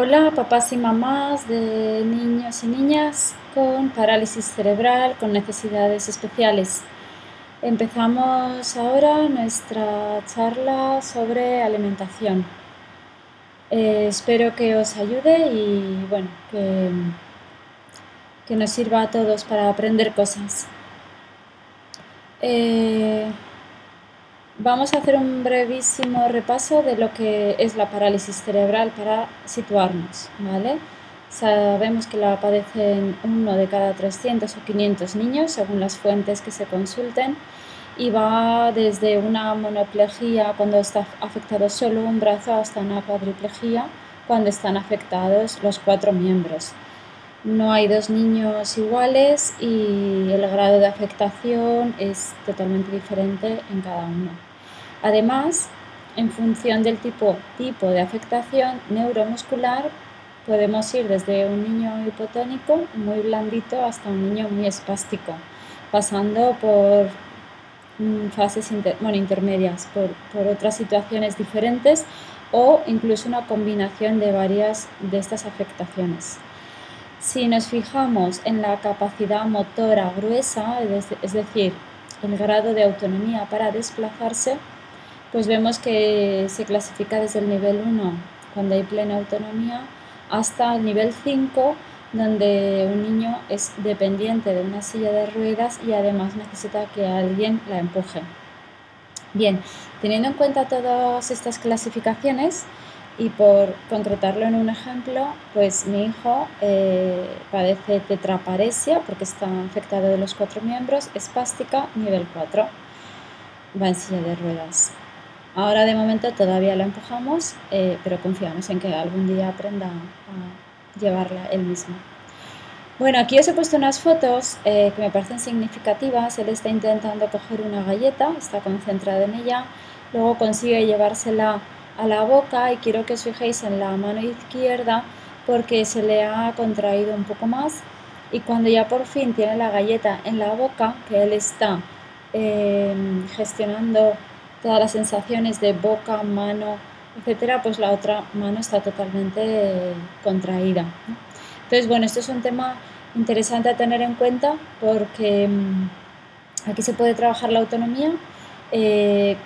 Hola, papás y mamás de niños y niñas con parálisis cerebral, con necesidades especiales. Empezamos ahora nuestra charla sobre alimentación. Espero que os ayude y bueno, que nos sirva a todos para aprender cosas. Vamos a hacer un brevísimo repaso de lo que es la parálisis cerebral para situarnos, ¿vale? Sabemos que la padecen 1 de cada 300 o 500 niños, según las fuentes que se consulten, y va desde una monoplegia cuando está afectado solo un brazo hasta una cuadriplegia cuando están afectados los 4 miembros. No hay dos niños iguales y el grado de afectación es totalmente diferente en cada uno. Además, en función del tipo de afectación neuromuscular, podemos ir desde un niño hipotónico muy blandito hasta un niño muy espástico, pasando por fases intermedias, por otras situaciones diferentes o incluso una combinación de varias de estas afectaciones. Si nos fijamos en la capacidad motora gruesa, es decir, el grado de autonomía para desplazarse, pues vemos que se clasifica desde el nivel 1, cuando hay plena autonomía, hasta el nivel 5, donde un niño es dependiente de una silla de ruedas y además necesita que alguien la empuje. Bien, teniendo en cuenta todas estas clasificaciones y por concretarlo en un ejemplo, pues mi hijo padece tetraparesia porque está afectado de los 4 miembros, espástica nivel 4, va en silla de ruedas. Ahora de momento todavía la empujamos, pero confiamos en que algún día aprenda a llevarla él mismo. Bueno, aquí os he puesto unas fotos que me parecen significativas. Él está intentando coger una galleta, está concentrado en ella, luego consigue llevársela a la boca y quiero que os fijéis en la mano izquierda porque se le ha contraído un poco más y cuando ya por fin tiene la galleta en la boca, que él está gestionando todas las sensaciones de boca, mano, etcétera, pues la otra mano está totalmente contraída, ¿no? Entonces, bueno, esto es un tema interesante a tener en cuenta porque aquí se puede trabajar la autonomía,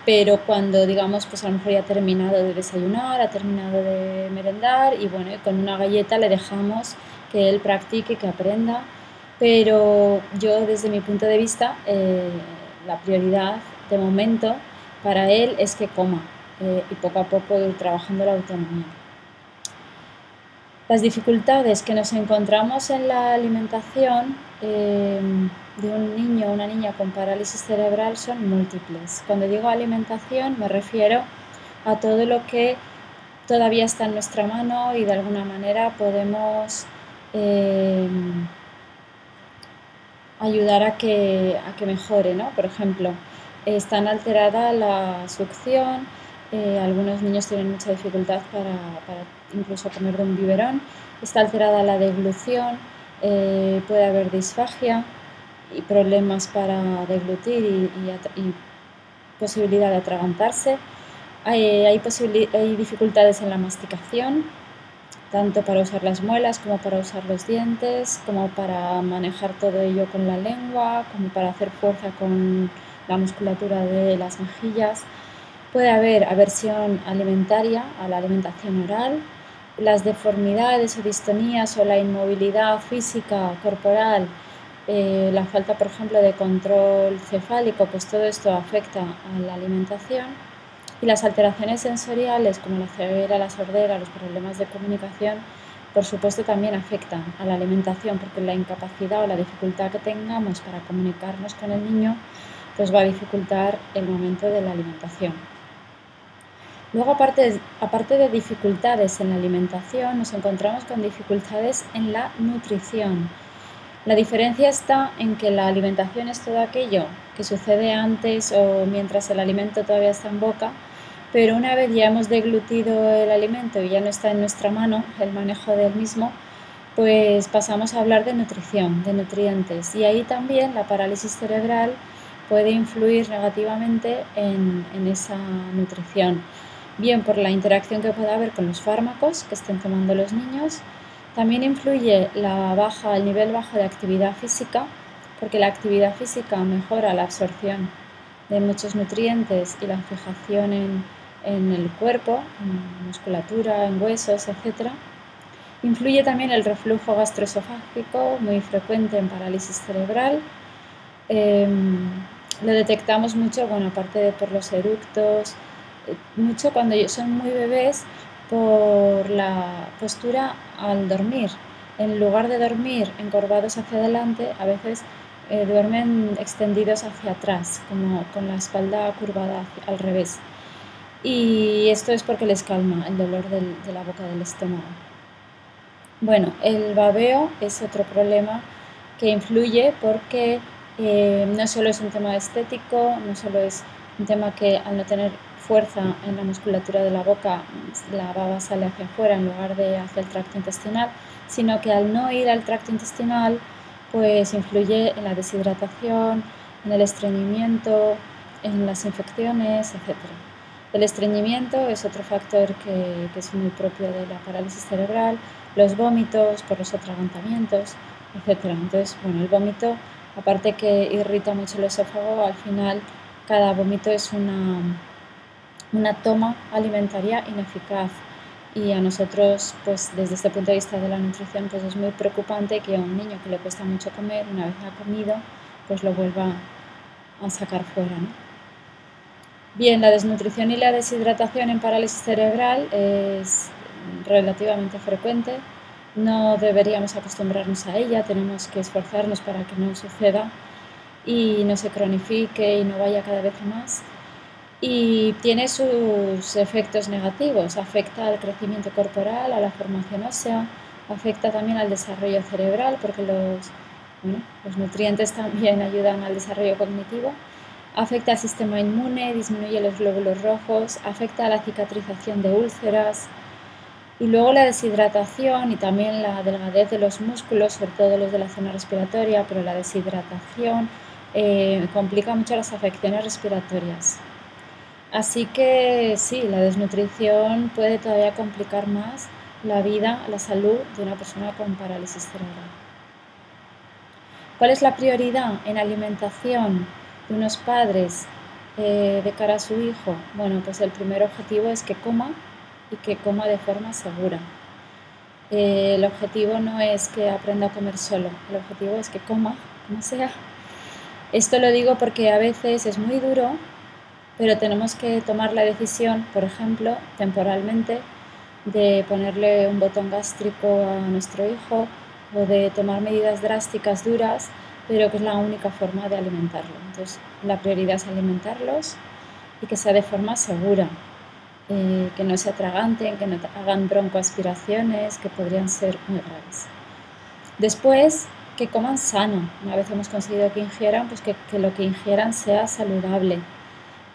pero cuando, digamos, pues a lo mejor ya ha terminado de desayunar, ha terminado de merendar y bueno, con una galleta le dejamos que él practique, que aprenda, pero yo desde mi punto de vista, la prioridad de momento para él es que coma y poco a poco ir trabajando la autonomía. Las dificultades que nos encontramos en la alimentación de un niño o una niña con parálisis cerebral son múltiples. Cuando digo alimentación me refiero a todo lo que todavía está en nuestra mano y de alguna manera podemos ayudar a que mejore, ¿no? Por ejemplo, está alterada la succión, algunos niños tienen mucha dificultad para incluso comer de un biberón, está alterada la deglución, puede haber disfagia y problemas para deglutir y posibilidad de atragantarse. Hay dificultades en la masticación, tanto para usar las muelas como para usar los dientes, como para manejar todo ello con la lengua, como para hacer fuerza con la musculatura de las mejillas. Puede haber aversión alimentaria a la alimentación oral, las deformidades o distonías o la inmovilidad física corporal, la falta, por ejemplo, de control cefálico, pues todo esto afecta a la alimentación. Y las alteraciones sensoriales como la ceguera, la sordera, los problemas de comunicación, por supuesto también afectan a la alimentación porque la incapacidad o la dificultad que tengamos para comunicarnos con el niño pues va a dificultar el momento de la alimentación. Luego, aparte de dificultades en la alimentación, nos encontramos con dificultades en la nutrición. La diferencia está en que la alimentación es todo aquello que sucede antes o mientras el alimento todavía está en boca, pero una vez ya hemos deglutido el alimento y ya no está en nuestra mano el manejo del mismo, pues pasamos a hablar de nutrición, de nutrientes. Y ahí también la parálisis cerebral puede influir negativamente en esa nutrición. bien por la interacción que pueda haber con los fármacos que estén tomando los niños. También influye el nivel bajo de actividad física, porque la actividad física mejora la absorción de muchos nutrientes y la fijación en el cuerpo, en musculatura, en huesos, etc. Influye también el reflujo gastroesofágico, muy frecuente en parálisis cerebral. Lo detectamos mucho, bueno, aparte de por los eructos, mucho cuando son muy bebés por la postura al dormir. En lugar de dormir encorvados hacia adelante, a veces duermen extendidos hacia atrás, como con la espalda curvada al revés. Y esto es porque les calma el dolor de la boca del estómago. Bueno, el babeo es otro problema que influye porque no solo es un tema estético, no solo es un tema que al no tener fuerza en la musculatura de la boca, la baba sale hacia afuera en lugar de hacia el tracto intestinal, sino que al no ir al tracto intestinal, pues influye en la deshidratación, en el estreñimiento, en las infecciones, etc. El estreñimiento es otro factor que es muy propio de la parálisis cerebral, los vómitos por los atragantamientos, etc. Entonces, bueno, el vómito, aparte que irrita mucho el esófago, al final cada vómito es una toma alimentaria ineficaz y a nosotros, pues desde este punto de vista de la nutrición, pues es muy preocupante que a un niño que le cuesta mucho comer, una vez ha comido, pues lo vuelva a sacar fuera, ¿no? Bien, la desnutrición y la deshidratación en parálisis cerebral es relativamente frecuente. No deberíamos acostumbrarnos a ella, tenemos que esforzarnos para que no suceda y no se cronifique y no vaya cada vez más. Y tiene sus efectos negativos, afecta al crecimiento corporal, a la formación ósea, afecta también al desarrollo cerebral porque los nutrientes también ayudan al desarrollo cognitivo. Afecta al sistema inmune, disminuye los glóbulos rojos, afecta a la cicatrización de úlceras y luego la deshidratación y también la delgadez de los músculos, sobre todo los de la zona respiratoria, pero la deshidratación complica mucho las afecciones respiratorias. Así que sí, la desnutrición puede todavía complicar más la vida, la salud de una persona con parálisis cerebral. ¿Cuál es la prioridad en alimentación de unos padres de cara a su hijo? Bueno, pues el primer objetivo es que coma y que coma de forma segura. El objetivo no es que aprenda a comer solo, el objetivo es que coma, como sea. Esto lo digo porque a veces es muy duro, pero tenemos que tomar la decisión, por ejemplo, temporalmente, de ponerle un botón gástrico a nuestro hijo o de tomar medidas drásticas, duras, pero que es la única forma de alimentarlo. Entonces, la prioridad es alimentarlos y que sea de forma segura, que no se atraganten, que no hagan broncoaspiraciones, que podrían ser muy graves. Después, que coman sano. Una vez hemos conseguido que ingieran, pues que lo que ingieran sea saludable.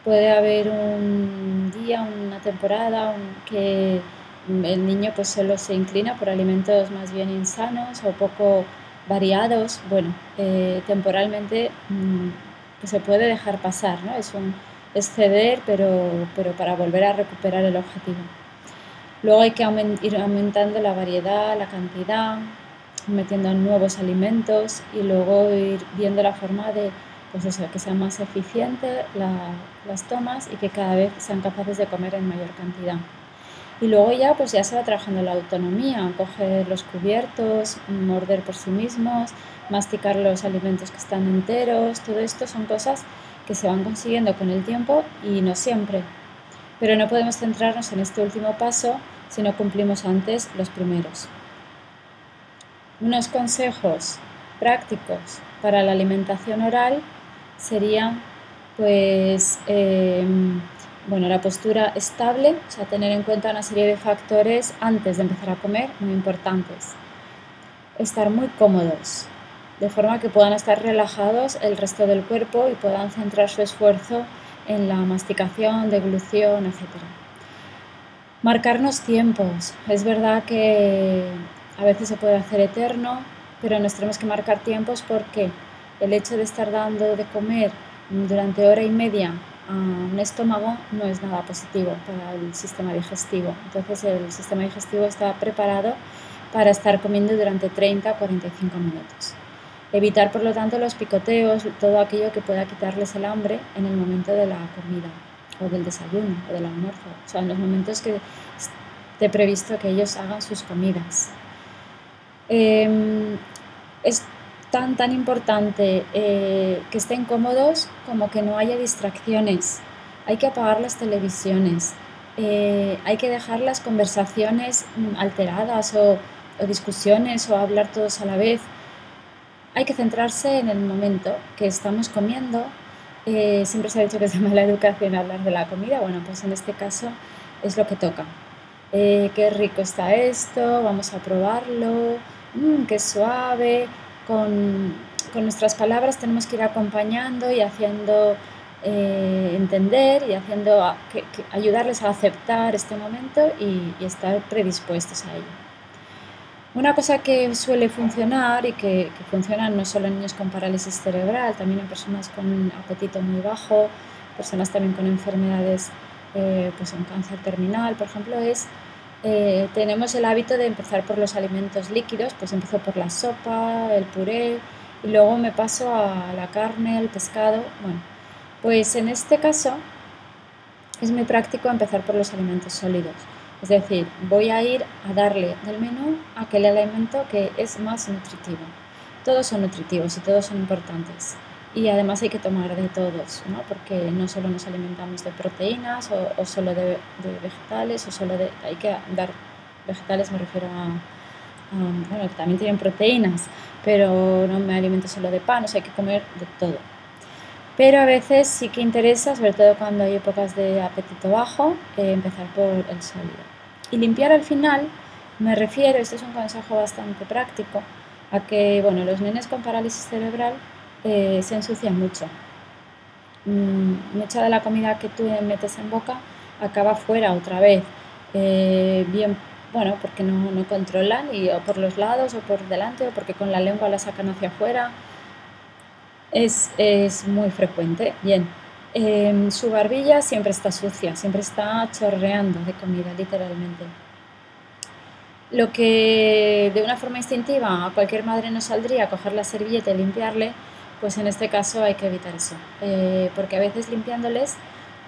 Puede haber un día, una temporada que el niño pues solo se inclina por alimentos más bien insanos o poco variados. Bueno, temporalmente pues se puede dejar pasar, ¿no? Es ceder, pero para volver a recuperar el objetivo. Luego hay que ir aumentando la variedad, la cantidad, metiendo nuevos alimentos y luego ir viendo la forma de, pues eso, que sea más eficiente las tomas y que cada vez sean capaces de comer en mayor cantidad. Y luego ya, pues ya se va trabajando la autonomía, coger los cubiertos, morder por sí mismos, masticar los alimentos que están enteros. Todo esto son cosas que se van consiguiendo con el tiempo y no siempre. Pero no podemos centrarnos en este último paso si no cumplimos antes los primeros. Unos consejos prácticos para la alimentación oral serían, pues, la postura estable, o sea, tener en cuenta una serie de factores antes de empezar a comer, muy importantes. Estar muy cómodos, de forma que puedan estar relajados el resto del cuerpo y puedan centrar su esfuerzo en la masticación, deglución, etc. Marcarnos tiempos. Es verdad que a veces se puede hacer eterno, pero nos tenemos que marcar tiempos porque el hecho de estar dando de comer durante hora y media a un estómago no es nada positivo para el sistema digestivo. Entonces el sistema digestivo está preparado para estar comiendo durante 30 a 45 minutos. Evitar, por lo tanto, los picoteos, todo aquello que pueda quitarles el hambre en el momento de la comida, o del desayuno, o del almuerzo. O sea, en los momentos que esté previsto que ellos hagan sus comidas. Es tan importante que estén cómodos como que no haya distracciones. Hay que apagar las televisiones. Hay que dejar las conversaciones alteradas o discusiones o hablar todos a la vez. Hay que centrarse en el momento que estamos comiendo. Siempre se ha dicho que es de mala educación hablar de la comida. Bueno, pues en este caso es lo que toca. Qué rico está esto, vamos a probarlo, qué suave. Con nuestras palabras tenemos que ir acompañando y haciendo entender y haciendo ayudarles a aceptar este momento y estar predispuestos a ello. Una cosa que suele funcionar y que funciona no solo en niños con parálisis cerebral, también en personas con apetito muy bajo, personas también con enfermedades, pues un cáncer terminal, por ejemplo, tenemos el hábito de empezar por los alimentos líquidos, pues empiezo por la sopa, el puré y luego me paso a la carne, el pescado. Bueno, pues en este caso es muy práctico empezar por los alimentos sólidos. Es decir, voy a ir a darle del menú aquel alimento que es más nutritivo. Todos son nutritivos y todos son importantes. Y además hay que tomar de todos, ¿no? Porque no solo nos alimentamos de proteínas o solo de vegetales, hay que dar vegetales, me refiero bueno, también tienen proteínas, pero no me alimento solo de pan, o sea, hay que comer de todo. Pero a veces sí que interesa, sobre todo cuando hay épocas de apetito bajo, empezar por el sólido. Y limpiar al final, me refiero, este es un consejo bastante práctico, a que, bueno, los nenes con parálisis cerebral se ensucian mucho. Mucha de la comida que tú metes en boca acaba fuera otra vez. Bien, bueno, porque no controlan, o por los lados o por delante, o porque con la lengua la sacan hacia afuera. Es muy frecuente. Bien, su barbilla siempre está sucia, siempre está chorreando de comida, literalmente. Lo que de una forma instintiva a cualquier madre nos saldría coger la servilleta y limpiarle, pues en este caso hay que evitar eso, porque a veces limpiándoles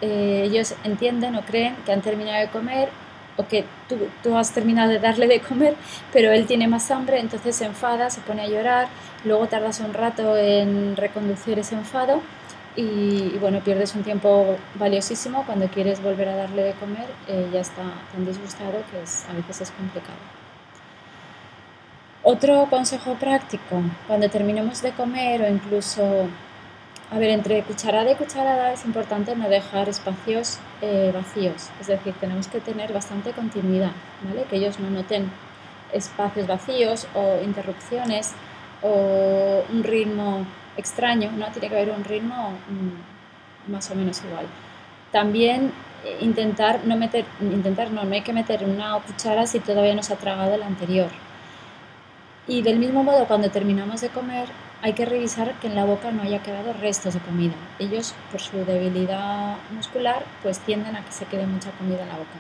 ellos entienden o creen que han terminado de comer o que tú has terminado de darle de comer, pero él tiene más hambre, entonces se enfada, se pone a llorar, luego tardas un rato en reconducir ese enfado y bueno, pierdes un tiempo valiosísimo. Cuando quieres volver a darle de comer ya está tan disgustado que a veces es complicado. Otro consejo práctico, cuando terminemos de comer o incluso, a ver, entre cucharada y cucharada es importante no dejar espacios vacíos, es decir, tenemos que tener bastante continuidad, ¿vale? Que ellos no noten espacios vacíos o interrupciones o un ritmo extraño, ¿no? Tiene que haber un ritmo más o menos igual. También no hay que meter una cuchara si todavía no se ha tragado la anterior. Y del mismo modo, cuando terminamos de comer, hay que revisar que en la boca no haya quedado restos de comida. Ellos, por su debilidad muscular, pues tienden a que se quede mucha comida en la boca.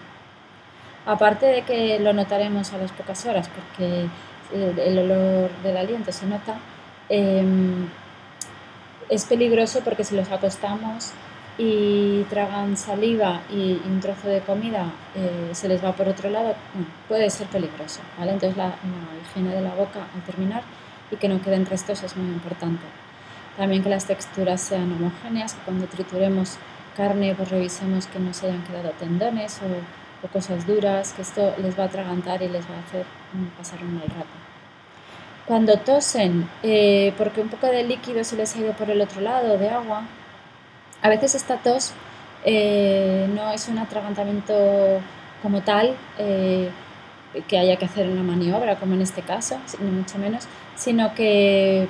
Aparte de que lo notaremos a las pocas horas, porque el olor del aliento se nota, es peligroso porque si los acostamos y tragan saliva y un trozo de comida se les va por otro lado, puede ser peligroso, ¿vale? Entonces la higiene de la boca al terminar y que no queden restos es muy importante. También que las texturas sean homogéneas, que cuando trituremos carne pues revisemos que no se hayan quedado tendones o cosas duras, que esto les va a atragantar y les va a hacer pasar un mal rato. Cuando tosen, porque un poco de líquido se les ha ido por el otro lado, de agua, a veces esta tos no es un atragantamiento como tal, que haya que hacer una maniobra, como en este caso, ni mucho menos, sino que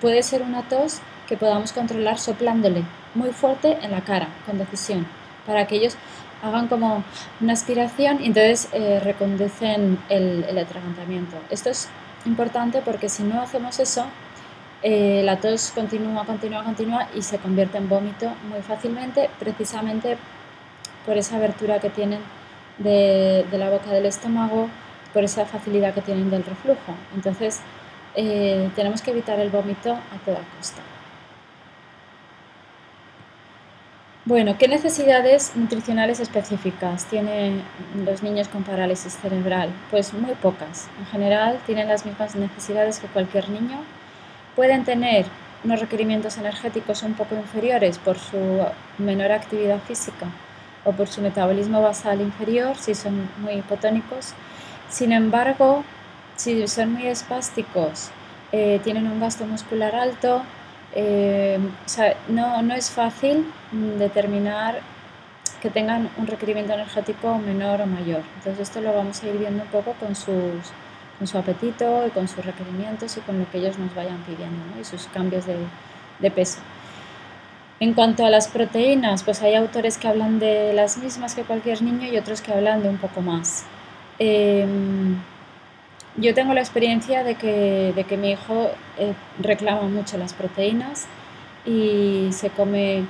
puede ser una tos que podamos controlar soplándole muy fuerte en la cara, con decisión, para que ellos hagan como una aspiración y entonces reconducen el atragantamiento. Esto es importante porque si no hacemos eso, La tos continúa, continúa, continúa y se convierte en vómito muy fácilmente, precisamente por esa abertura que tienen de la boca del estómago, por esa facilidad que tienen del reflujo. Entonces, tenemos que evitar el vómito a toda costa. Bueno, ¿qué necesidades nutricionales específicas tienen los niños con parálisis cerebral? Pues muy pocas. En general, tienen las mismas necesidades que cualquier niño. Pueden tener unos requerimientos energéticos un poco inferiores por su menor actividad física o por su metabolismo basal inferior, si son muy hipotónicos. Sin embargo, si son muy espásticos, tienen un gasto muscular alto, o sea, no es fácil determinar que tengan un requerimiento energético menor o mayor. Entonces esto lo vamos a ir viendo un poco con su apetito y con sus requerimientos y con lo que ellos nos vayan pidiendo, ¿no? Y sus cambios de peso. En cuanto a las proteínas, pues hay autores que hablan de las mismas que cualquier niño y otros que hablan de un poco más. Yo tengo la experiencia de que mi hijo reclama mucho las proteínas y se come,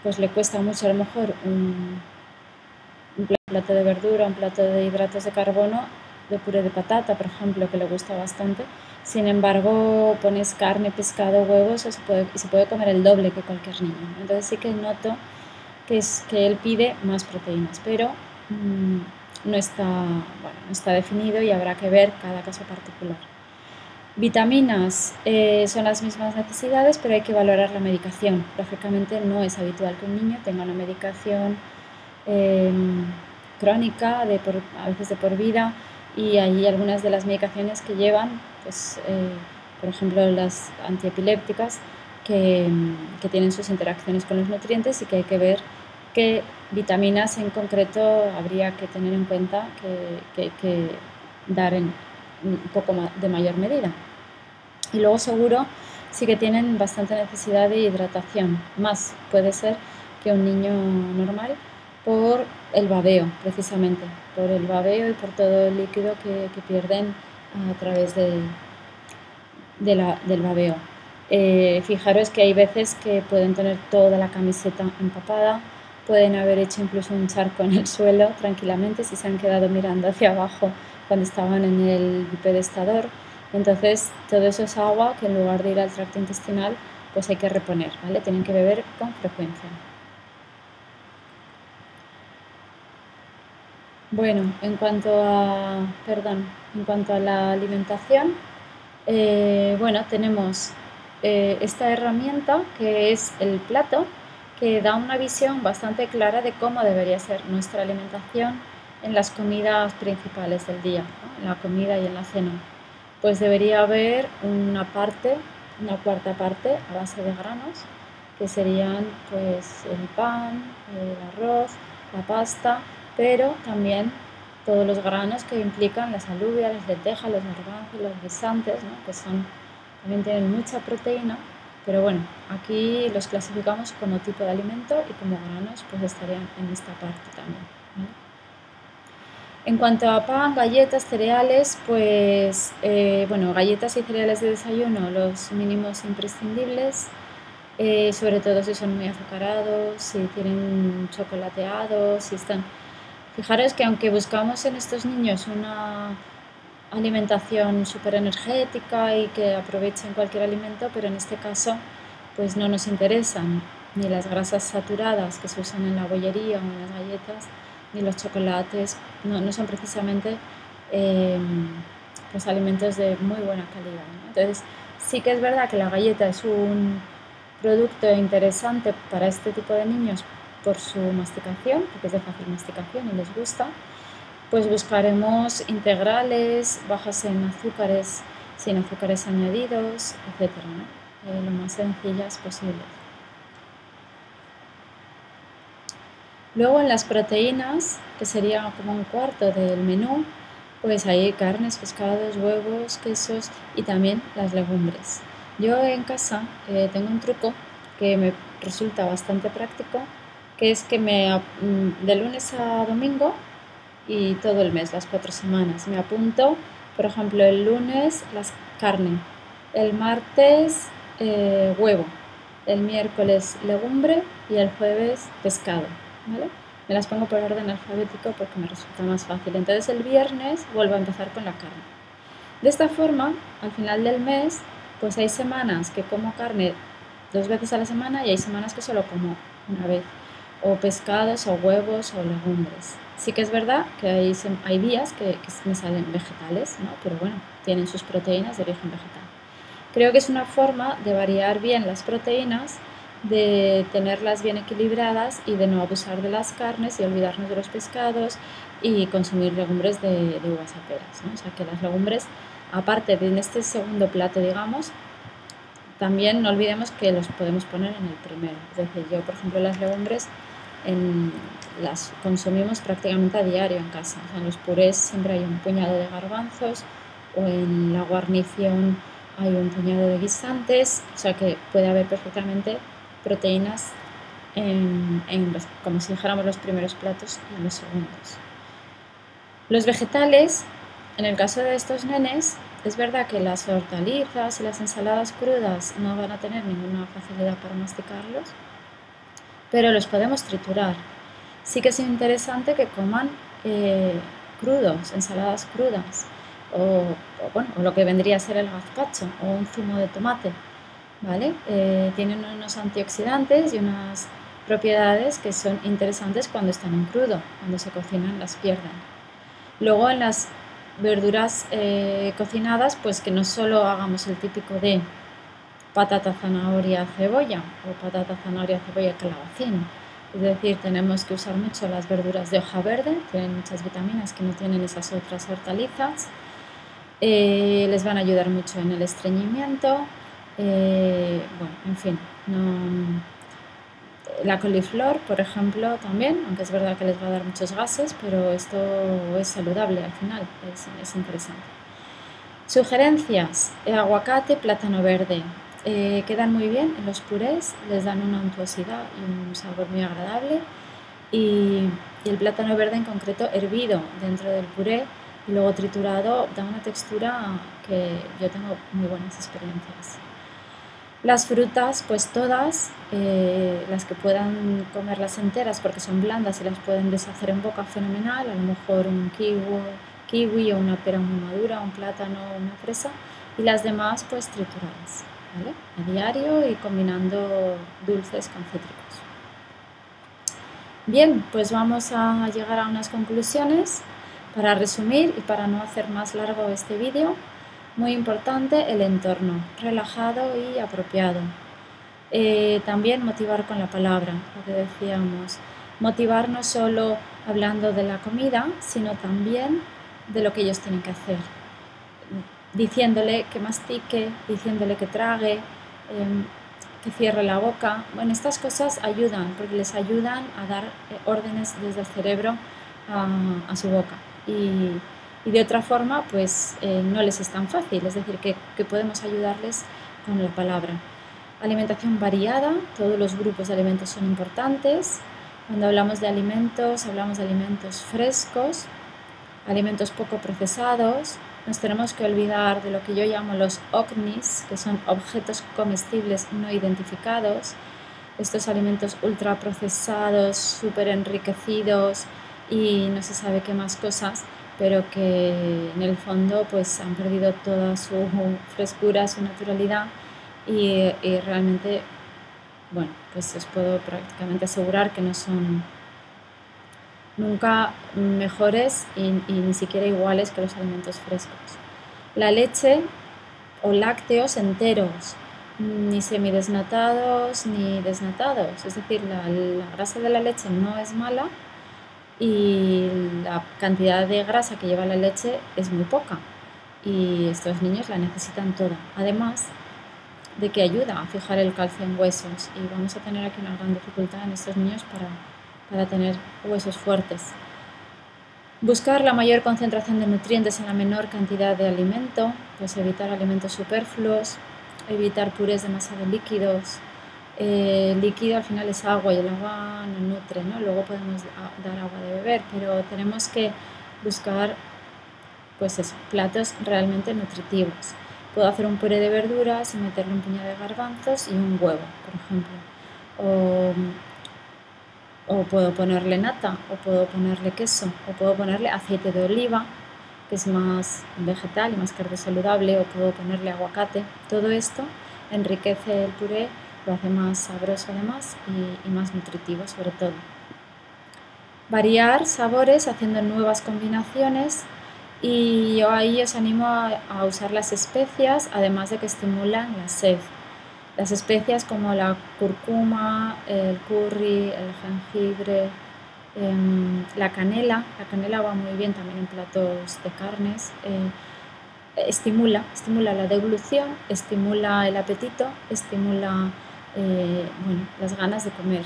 pues le cuesta mucho a lo mejor un plato de verdura, un plato de hidratos de carbono, de puré de patata, por ejemplo, que le gusta bastante. Sin embargo, pones carne, pescado, huevos y se puede comer el doble que cualquier niño. Entonces sí que noto que él pide más proteínas, pero no está definido y habrá que ver cada caso particular. Vitaminas son las mismas necesidades, pero hay que valorar la medicación. Lógicamente no es habitual que un niño tenga una medicación crónica, a veces de por vida, y hay algunas de las medicaciones que llevan, pues, por ejemplo, las antiepilépticas, que tienen sus interacciones con los nutrientes y que hay que ver qué vitaminas en concreto habría que tener en cuenta que hay que dar en un poco de mayor medida. Y luego seguro sí que tienen bastante necesidad de hidratación, más puede ser que un niño normal, por el babeo, precisamente, por el babeo y por todo el líquido que pierden a través del babeo. Fijaros que hay veces que pueden tener toda la camiseta empapada, pueden haber hecho incluso un charco en el suelo tranquilamente si se han quedado mirando hacia abajo cuando estaban en el bipedestador. Entonces todo eso es agua que en lugar de ir al tracto intestinal pues hay que reponer, ¿vale? Tienen que beber con frecuencia. Bueno, en cuanto a la alimentación, bueno, tenemos esta herramienta que es el plato, que da una visión bastante clara de cómo debería ser nuestra alimentación en las comidas principales del día, ¿no? En la comida y en la cena. Pues debería haber una cuarta parte a base de granos, que serían pues el pan, el arroz, la pasta, pero también todos los granos que implican las alubias, las lentejas, los garbanzos, los guisantes, ¿no? Que también tienen mucha proteína, pero bueno, aquí los clasificamos como tipo de alimento y como granos pues estarían en esta parte también, ¿vale? En cuanto a pan, galletas, cereales, pues bueno, galletas y cereales de desayuno, los mínimos imprescindibles, sobre todo si son muy azucarados, si tienen chocolateado, si están... Fijaros que aunque buscamos en estos niños una alimentación súper energética y que aprovechen cualquier alimento, pero en este caso pues no nos interesan ni las grasas saturadas que se usan en la bollería o en las galletas, ni los chocolates, no son precisamente pues alimentos de muy buena calidad, ¿no? Entonces sí que es verdad que la galleta es un producto interesante para este tipo de niños por su masticación, porque es de fácil masticación y les gusta. Pues buscaremos integrales, bajas en azúcares, sin azúcares añadidos, etcétera, ¿no? Lo más sencillas posibles. Luego en las proteínas, que sería como un cuarto del menú, pues hay carnes, pescados, huevos, quesos y también las legumbres. Yo en casa tengo un truco que me resulta bastante práctico, que es que de lunes a domingo y todo el mes, las 4 semanas, me apunto, por ejemplo, el lunes carne, el martes huevo, el miércoles legumbre y el jueves pescado, ¿vale? Me las pongo por orden alfabético porque me resulta más fácil. Entonces el viernes vuelvo a empezar con la carne. De esta forma, al final del mes, pues hay semanas que como carne 2 veces a la semana y hay semanas que solo como una vez, o pescados, o huevos, o legumbres. Sí que es verdad que hay días que me salen vegetales, ¿no? Pero bueno, tienen sus proteínas de origen vegetal. Creo que es una forma de variar bien las proteínas, de tenerlas bien equilibradas y de no abusar de las carnes y olvidarnos de los pescados y consumir legumbres de uvas a peras, ¿no? O sea que las legumbres, aparte de en este segundo plato, digamos, también no olvidemos que los podemos poner en el primero. Es decir, yo, por ejemplo, las legumbres las consumimos prácticamente a diario en casa. O sea, en los purés siempre hay un puñado de garbanzos o en la guarnición hay un puñado de guisantes. O sea que puede haber perfectamente proteínas como si dijéramos los primeros platos y en los segundos. Los vegetales, en el caso de estos nenes, es verdad que las hortalizas y las ensaladas crudas no van a tener ninguna facilidad para masticarlos, pero los podemos triturar. Sí que es interesante que coman crudos, ensaladas crudas, o lo que vendría a ser el gazpacho o un zumo de tomate, ¿vale? Tienen unos antioxidantes y unas propiedades que son interesantes cuando están en crudo, cuando se cocinan las pierden. Luego en las verduras cocinadas, pues que no solo hagamos el típico de patata, zanahoria, cebolla o patata, zanahoria, cebolla, calabacín. Es decir, tenemos que usar mucho las verduras de hoja verde, tienen muchas vitaminas que no tienen esas otras hortalizas. Les van a ayudar mucho en el estreñimiento. Bueno, en fin, la coliflor, por ejemplo, también, aunque es verdad que les va a dar muchos gases, pero esto es saludable al final, es interesante. Sugerencias: aguacate, plátano verde. Quedan muy bien en los purés, les dan una untuosidad y un sabor muy agradable. Y el plátano verde en concreto hervido dentro del puré y luego triturado da una textura que yo tengo muy buenas experiencias. Las frutas, pues todas, las que puedan comerlas enteras porque son blandas y las pueden deshacer en boca, fenomenal. A lo mejor un kiwi o una pera muy madura, un plátano o una fresa, y las demás pues trituradas, ¿vale? A diario y combinando dulces con cítricos. Bien, pues vamos a llegar a unas conclusiones para resumir y para no hacer más largo este vídeo. Muy importante el entorno, relajado y apropiado. También motivar con la palabra, lo que decíamos. Motivar no solo hablando de la comida, sino también de lo que ellos tienen que hacer. Diciéndole que mastique, diciéndole que trague, que cierre la boca. Bueno, estas cosas ayudan, porque les ayudan a dar órdenes desde el cerebro a su boca. Y de otra forma, pues no les es tan fácil, es decir, que podemos ayudarles con la palabra. Alimentación variada, todos los grupos de alimentos son importantes. Cuando hablamos de alimentos frescos, alimentos poco procesados. Nos tenemos que olvidar de lo que yo llamo los OCNIs, que son objetos comestibles no identificados. Estos alimentos ultraprocesados, súper enriquecidos y no se sabe qué más cosas, pero que en el fondo pues han perdido toda su frescura, su naturalidad y realmente, bueno, pues os puedo prácticamente asegurar que no son nunca mejores y ni siquiera iguales que los alimentos frescos. La leche o lácteos enteros, ni semidesnatados ni desnatados, es decir, la grasa de la leche no es mala y la cantidad de grasa que lleva la leche es muy poca y estos niños la necesitan toda, además de que ayuda a fijar el calcio en huesos y vamos a tener aquí una gran dificultad en estos niños para tener huesos fuertes. Buscar la mayor concentración de nutrientes en la menor cantidad de alimento, pues evitar alimentos superfluos, evitar purés demasiado líquidos. Líquido al final es agua y el agua no nutre, ¿no? Luego podemos dar agua de beber, pero tenemos que buscar pues eso, platos realmente nutritivos. Puedo hacer un puré de verduras y meterle un puñado de garbanzos y un huevo, por ejemplo. O, o puedo ponerle nata, o puedo ponerle queso, o puedo ponerle aceite de oliva, que es más vegetal y más saludable, o puedo ponerle aguacate. Todo esto enriquece el puré, lo hace más sabroso además y más nutritivo sobre todo. Variar sabores haciendo nuevas combinaciones y yo ahí os animo a usar las especias, además de que estimulan la sed. Las especias como la cúrcuma, el curry, el jengibre, la canela va muy bien también en platos de carnes, estimula la deglución, estimula el apetito, estimula bueno, las ganas de comer.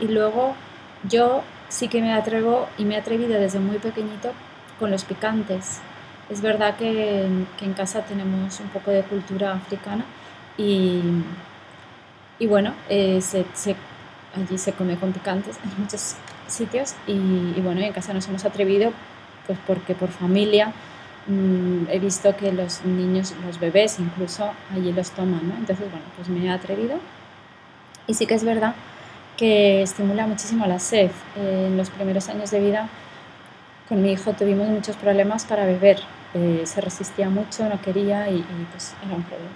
Y luego yo sí que me atrevo y me he atrevido desde muy pequeñito con los picantes. Es verdad que en casa tenemos un poco de cultura africana y, y bueno, allí se come con picantes en muchos sitios y bueno, en casa nos hemos atrevido pues porque por familia he visto que los niños, los bebés incluso allí los toman, ¿no? Entonces, bueno, pues me he atrevido y sí que es verdad que estimula muchísimo la sed. En los primeros años de vida con mi hijo tuvimos muchos problemas para beber. Se resistía mucho, no quería y pues era un problema.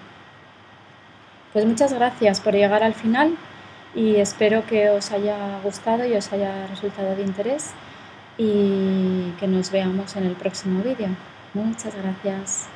Pues muchas gracias por llegar al final y espero que os haya gustado y os haya resultado de interés y que nos veamos en el próximo vídeo. Muchas gracias.